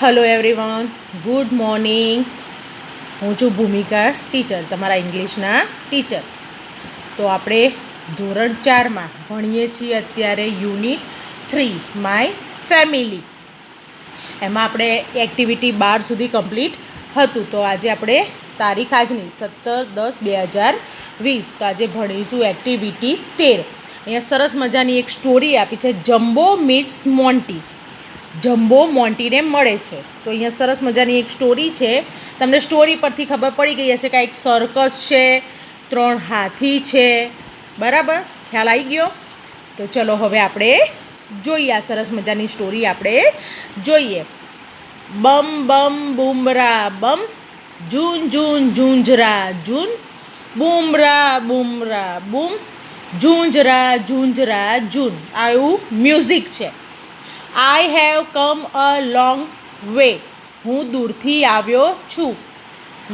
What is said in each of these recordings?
Hello everyone, good morning. હું છું ભૂમિકા ટીચર, તમારા ઇંગ્લિશના ટીચર. તો આપણે ધોરણ 4માં ભણીએ છીએ અત્યારે યુનિટ 3 માય ફેમિલી. એમાં આપણે એક્ટિવિટી 12 સુધી કમ્પ્લીટ હતું. તો આજે આપણે તારીખ આજની 17/10/2020, તો આજે ભણીશું એક્ટિવિટી 13. અહીંયા સરસ મજાની એક સ્ટોરી આપી છે, જમ્બો મીટ્સ મોન્ટી. જમ્બો મોન્ટીને મળે છે. તો અહીંયા સરસ મજાની એક સ્ટોરી છે. તમને સ્ટોરી પરથી ખબર પડી ગઈ હશે કે એક સર્કસ છે, 3 હાથી છે, બરાબર? ખ્યાલ આવી ગયો? તો ચલો હવે આપણે જોઈએ આ સરસ મજાની સ્ટોરી આપણે જોઈએ. બમ બમ બુમરા બમ, જૂન જૂન ઝુંઝરા જૂન, બુમરા બુમરા બુમ, ઝુંઝરા ઝુંઝરા જૂન. આવું મ્યુઝિક છે. I have come a long way. હું દૂરથી આવ્યો છું.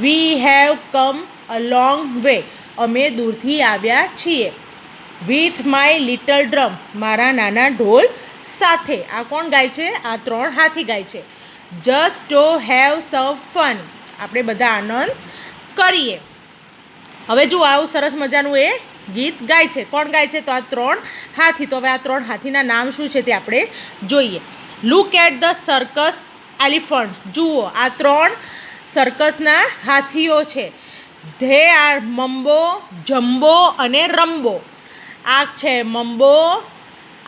We have come a long way. અમે દૂરથી આવ્યા છીએ. With my little drum. મારા નાના ઢોલ સાથે. આ કોણ ગાય છે? આ 3 હાથી ગાય છે. Just to have sum fun. આપણે બધા આનંદ કરીએ. હવે જુઓ, આવું સરસ મજાનું એ ગીત ગાય છે. કોણ ગાય છે? તો આ 3 હાથી. તો હવે આ 3 હાથીના નામ શું છે તે આપણે જોઈએ. Look at the circus elephants. જુઓ, આ 3 સર્કસના હાથીઓ છે. ધે આર મમ્બો, જમ્બો અને રમ્બો. આ છે મમ્બો,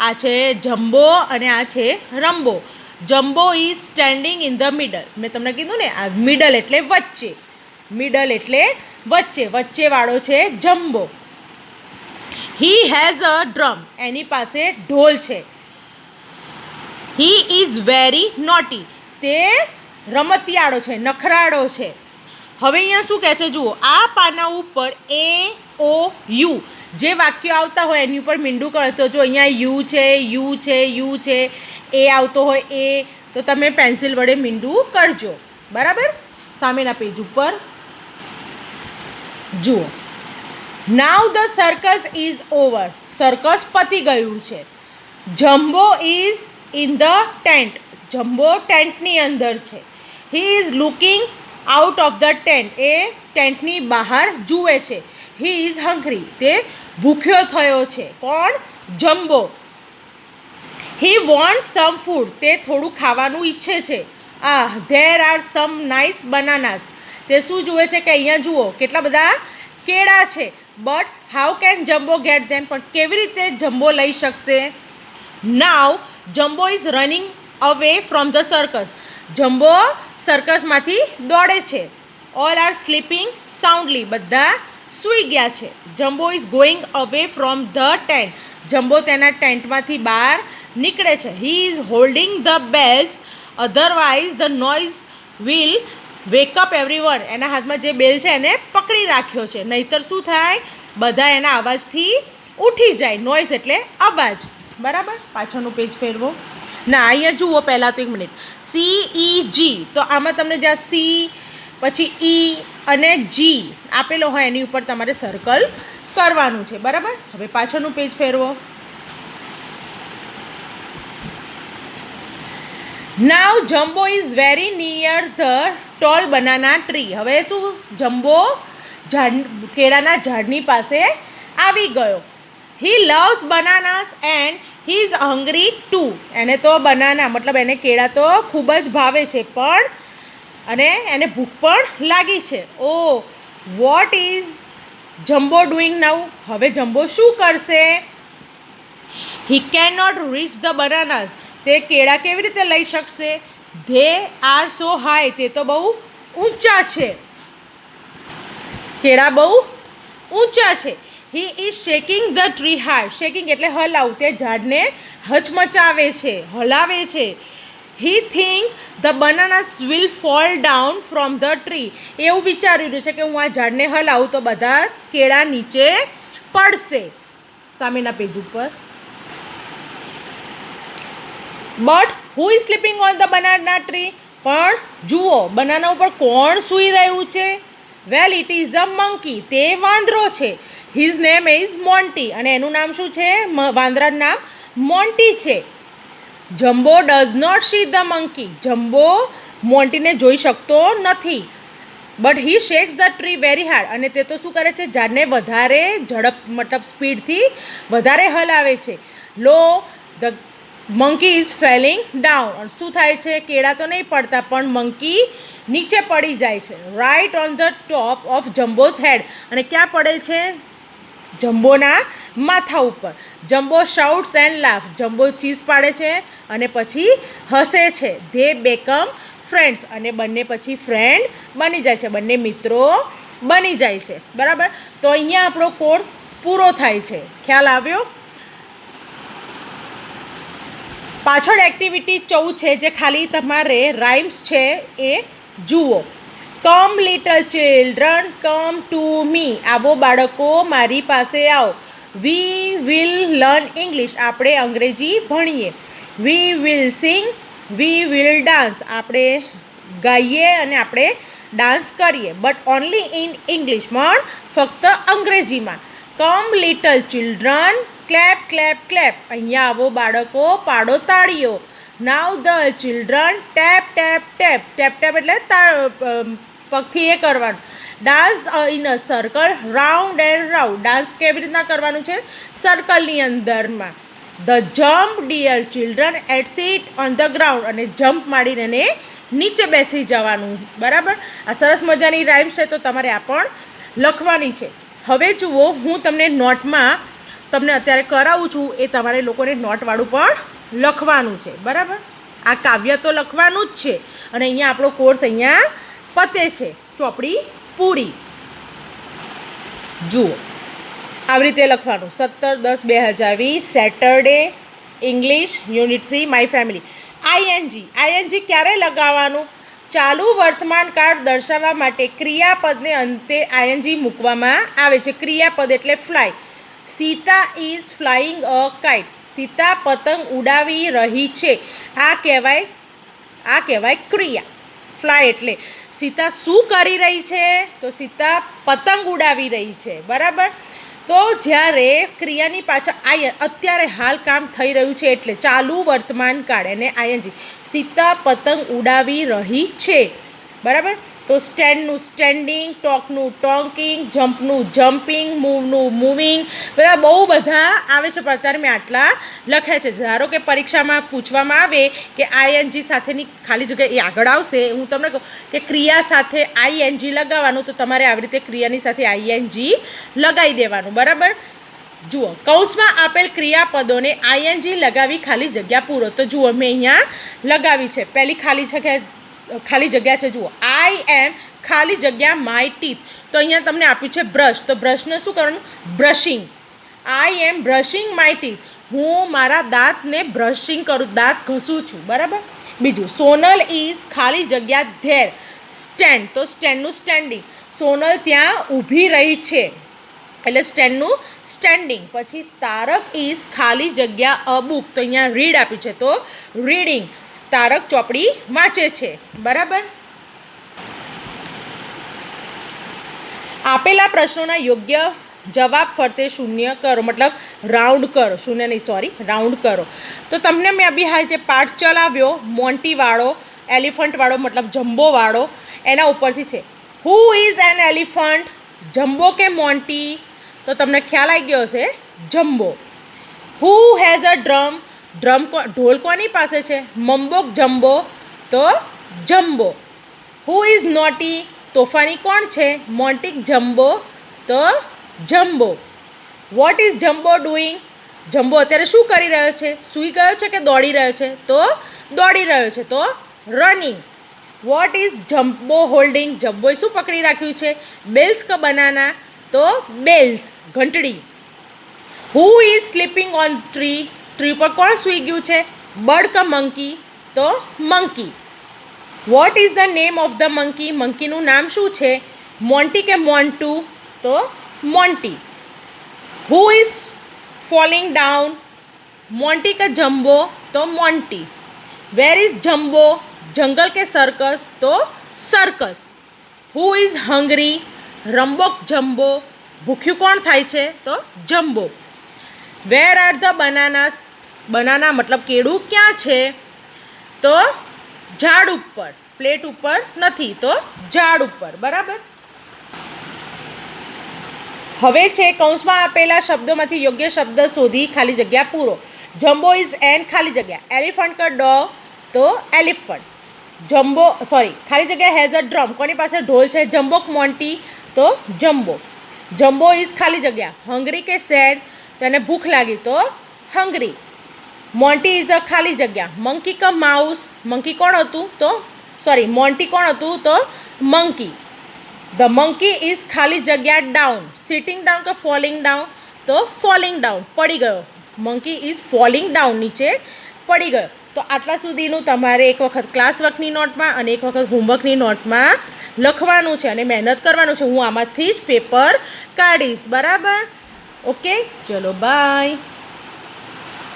આ છે જમ્બો અને આ છે Rambo. Jumbo is standing in the middle. મેં તમને કીધું ને, આ મિડલ એટલે વચ્ચે. મિડલ એટલે વચ્ચે, વચ્ચેવાળો છે Jumbo. He has a drum. એની પાસે ઢોલ છે. He is very naughty. તે રમતિયાળો છે, નખરાળો છે. હવે અહીંયા શું કહે છે જુઓ, આ પાના ઉપર એ ઓ યુ જે વાક્યો આવતા હોય એની ઉપર મીંડું કરો. તો જો અહીંયા યુ છે, યુ છે, યુ છે, એ આવતો હોય એ, તો તમે પેન્સિલ વડે મીંડું કરજો, બરાબર? સામેના પેજ ઉપર જુઓ. Now the circus is over. Circus પતી ગયું છે. Jumbo is in the tent. Jumbo ટેન્ટની અંદર છે. He is looking out of the tent. એ ટેન્ટની બહાર જુએ છે. He is hungry. તે ભૂખ્યો થયો છે. કોણ? Jumbo. He want some food. તે થોડું ખાવાનું ઈચ્છે છે. There are some nice bananas. તે શું જુએ છે કે અહીંયા જુઓ કેટલા બધા કેળા છે. But how can Jumbo get them. પણ કેવી રીતે જમ્બો લઈ શકશે? Now Jumbo is running away from the circus. Jumbo સર્કસમાંથી દોડે છે. All are sleeping soundly. બધા સૂઈ ગયા છે. Jumbo is going away from the tent. Jumbo તેના ટેન્ટમાંથી બહાર નીકળે છે. He is holding the bells, otherwise the noise will wake up everyone. એના હાથમાં જે બેલ છે એને પકડી રાખ્યો છે, નહીતર શું થાય? બધા એના અવાજથી ઉઠી જાય. નોઇઝ એટલે અવાજ, બરાબર? પાછળનું પેજ ફેરવો. ના, અહીંયા જુઓ પહેલાં તો એક મિનિટ. CEG. તો આમાં તમને જ્યાં સી પછી ઈ અને જી આપેલો હોય એની ઉપર તમારે સર્કલ કરવાનું છે, બરાબર? હવે પાછળનું પેજ ફેરવો. Now Jumbo is very near the tall banana tree. હવે શું? જમ્બો કેળાના ઝાડની પાસે આવી ગયો. He loves bananas and he is hungry too. એને તો બનાના મતલબ એને કેળા તો ખૂબ જ ભાવે છે, પણ અને એને ભૂખ પણ લાગી છે. Oh what is Jumbo doing now. હવે જમ્બો શું કરશે? He can not reach the bananas. તે કેળા કેવી રીતે લઈ શકશે? They are so high. તે તો બહુ ઊંચા છે. કેળા બહુ ઊંચા છે. He is shaking the tree hard. Shaking એટલે હલાવું. તે ઝાડને હચમચાવે છે, હલાવે છે. He think the bananas will fall down from the tree. એવું વિચારી રહ્યું છે કે હું આ ઝાડને હલાવું તો બધા કેળા નીચે પડશે. સામેના પેજ ઉપર. But who is sleeping on the banana tree. પણ જુઓ, બનાના ઉપર કોણ સૂઈ રહ્યું છે? Well it is a monkey. તે વાંદરો છે. His name is Monty. અને એનું નામ શું છે? વાંદરાનું નામ મોન્ટી છે. Jumbo does not see the monkey. Jumbo મોન્ટીને જોઈ શકતો નથી. But he shakes the tree very hard, અને તે તો શું કરે છે, ઝાડને વધારે ઝડપ મતલબ સ્પીડથી વધારે હલાવે છે. Lo the monkey is falling down, શું થાય છે, કેળા તો નહીં પડતા પણ મંકી નીચે પડી જાય છે. Right on the top of Jumbo's head, અને ક્યાં પડે છે, જમ્બોના માથા ઉપર. Jumbo shouts and laugh, Jumbo ચીસ પાડે છે અને પછી હસે છે. ધે બેકમ ફ્રેન્ડ્સ, અને બંને પછી ફ્રેન્ડ બની જાય છે, બંને મિત્રો બની જાય છે. બરાબર, તો અહીંયા આપણો કોર્સ પૂરો થાય છે. ખ્યાલ આવ્યો? પાછળ એક્ટિવિટી 14 છે, જે ખાલી તમારે રાઇમ્સ છે એ જુઓ. Come little children come to me, આવો બાળકો મારી પાસે આવો. વી વિલ લર્ન ઇંગ્લિશ, આપણે અંગ્રેજી ભણીએ. We will sing, we will dance, આપણે ગાઈએ અને આપણે ડાન્સ કરીએ. બટ ઓનલી ઇન ઇંગ્લિશ, પણ ફક્ત અંગ્રેજીમાં. Come little children clap clap clap, અહીંયા આવો બાળકો પાડો તાળીઓ. Now the children tap tap tap, tap tap એટલે પગથી એ કરવાનું. Dance in a circle round and round, dance કેવી રીતના કરવાનું છે, સર્કલની અંદરમાં. The jump dear children at sit on the ground, અને જમ્પ મારીને નીચે બેસી જવાનું. બરાબર, આ સરસ મજાની રાઇમ્સ છે, તો તમારે આ પણ લખવાની છે. હવે જુઓ, હું તમને નોટમાં તમને અત્યારે કરાવું છું, એ તમારે લોકોને નોટવાળું પણ લખવાનું છે. બરાબર, આ કાવ્ય તો લખવાનું જ છે, અને અહીંયા આપણો કોર્સ અહીંયા પતે છે, ચોપડી પૂરી. જુઓ, આવી રીતે લખવાનું. 17/10/2020 Saturday, English unit 3 my family. ING ક્યારે લગાવવાનું, ચાલુ વર્તમાન કાળ દર્શાવવા માટે ક્રિયાપદને અંતે આઈએનજી મૂકવામાં આવે છે. ક્રિયાપદ એટલે fly. Sita is flying a kite, Sita પતંગ ઉડાવી રહી છે. આ કહેવાય ક્રિયા. ફ્લાય એટલે સીતા શું કરી રહી છે, તો સીતા પતંગ ઉડાવી રહી છે. બરાબર, તો જ્યારે ક્રિયાની પાછળ અત્યારે હાલ કામ થઈ રહ્યું છે એટલે ચાલુ વર્તમાન કાળ અને આઈએનજી. સીતા પતંગ ઉડાવી રહી છે. બરાબર, તો સ્ટેન્ડનું સ્ટેન્ડિંગ, ટોકનું ટોકિંગ, જમ્પનું જમ્પિંગ, મૂવનું મૂવિંગ, બધા બહુ બધા આવે છે, પણ અત્યારે મેં આટલા લખ્યા છે. ધારો કે પરીક્ષામાં પૂછવામાં આવે કે આઈએનજી સાથેની ખાલી જગ્યા એ આગળ આવશે, હું તમને કહું કે ક્રિયા સાથે આઈએનજી લગાવવાનું, તો તમારે આવી રીતે ક્રિયાની સાથે આઈએનજી લગાવી દેવાનું. બરાબર, જુઓ, કૌંસમાં આપેલ ક્રિયાપદોને આઈએનજી લગાવી ખાલી જગ્યા પૂરો. તો જુઓ, મેં અહીંયા લગાવી છે. પહેલી ખાલી જગ્યા છે, જુઓ, આઈ એમ ખાલી જગ્યા માય ટીથ. તો અહીંયા તમને આપ્યું છે બ્રશ, તો બ્રશને શું કરવાનું, brushing. I am brushing my teeth, હું મારા દાંતને બ્રશિંગ કરું, દાંત ઘસું છું. બરાબર, બીજું, સોનલ ઇઝ ખાલી જગ્યા ધેર સ્ટેન્ડ, તો સ્ટેન્ડનું સ્ટેન્ડિંગ, સોનલ ત્યાં ઊભી રહી છે એટલે સ્ટેન્ડનું સ્ટેન્ડિંગ. પછી તારક ઇઝ ખાલી જગ્યા અ બુક, તો અહીંયા રીડ આપ્યું છે, તો રીડિંગ, તારક ચોપડી વાંચે છે. બરાબર, આપેલા પ્રશ્નોના યોગ્ય જવાબ ફરતે શૂન્ય કરો, મતલબ રાઉન્ડ કરો, શૂન્ય નહીં, સોરી, રાઉન્ડ કરો. તો તમને મેં અભી હાલ જે પાઠ ચલાવ્યો મોન્ટીવાળો, એલિફન્ટવાળો મતલબ જમ્બોવાળો, એના ઉપરથી છે. Who is an elephant, jumbo કે મોન્ટી, તો તમને ખ્યાલ આવી ગયો હશે, jumbo. Who has a drum, ઢોલ કોની પાસે છે, મંબોક જમ્બો, તો જમ્બો. હુ ઇઝ નોટી, તોફાની કોણ છે, મોન્ટિક જમ્બો, તો jumbo. Vote is Jumbo doing, jumbo અત્યારે શું કરી રહ્યો છે, સૂઈ ગયો છે કે દોડી રહ્યો છે, તો દોડી રહ્યો છે, તો running. What is Jumbo holding, જમ્બોએ શું પકડી રાખ્યું છે, બેલ્સ કે બનાના, તો બેલ્સ, ઘંટડી. Who is sleeping on tree, tree ઉપર કોણ સૂઈ ગયું છે, બર્ડ કે મંકી, તો monkey. What is the name of the monkey, મંકીનું નામ શું છે, મોન્ટી કે મોન્ટુ, તો Monty. Who is falling down, Monty કે જમ્બો, તો મોન્ટી. વેર ઇઝ જમ્બો, જંગલ કે સર્કસ, તો સર્કસ. હુ ઇઝ હંગરી, રંબોક જમ્બો, ભૂખ્યું કોણ થાય છે, તો Jumbo. Where are the banana, banana મતલબ કેળું ક્યાં છે, તો ઝાડ ઉપર. પ્લેટ ઉપર નથી, તો ઝાડ ઉપર. બરાબર. હવે છે કૌંસમાં આપેલા શબ્દોમાંથી યોગ્ય શબ્દ શોધી ખાલી જગ્યા પૂરો. જમ્બો ઇઝ એન ખાલી જગ્યા, એલિફન્ટ કા ડોગ, તો એલિફન્ટ. જમ્બો ખાલી જગ્યા હેઝ અ ડ્રમ, કોની પાસે ઢોલ છે? જમ્બોક મોન્ટી, તો જમ્બો. જમ્બો ઇઝ ખાલી જગ્યા હંગરી કે સેડ, તેને ભૂખ લાગી, તો હંગરી. મોન્ટી ઇઝ અ ખાલી જગ્યા મંકી કા માઉસ, મંકી કોણ હતું? તો મોન્ટી કોણ હતું? તો મંકી. ધ મંકી ઇઝ ખાલી જગ્યા ડાઉન, સિટિંગ ડાઉન કે ફોલિંગ ડાઉન? તો ફોલિંગ ડાઉન, પડી ગયો. મંકી ઇઝ ફોલિંગ ડાઉન, નીચે પડી ગયો. તો આટલા સુધીનું તમારે એક વખત ક્લાસ વર્કની નોટમાં અને એક વખત હોમવર્કની નોટમાં લખવાનું છે અને મહેનત કરવાનું છે. હું આમાંથી જ પેપર કાઢીશ. બરાબર. ઓકે, ચલો બાય.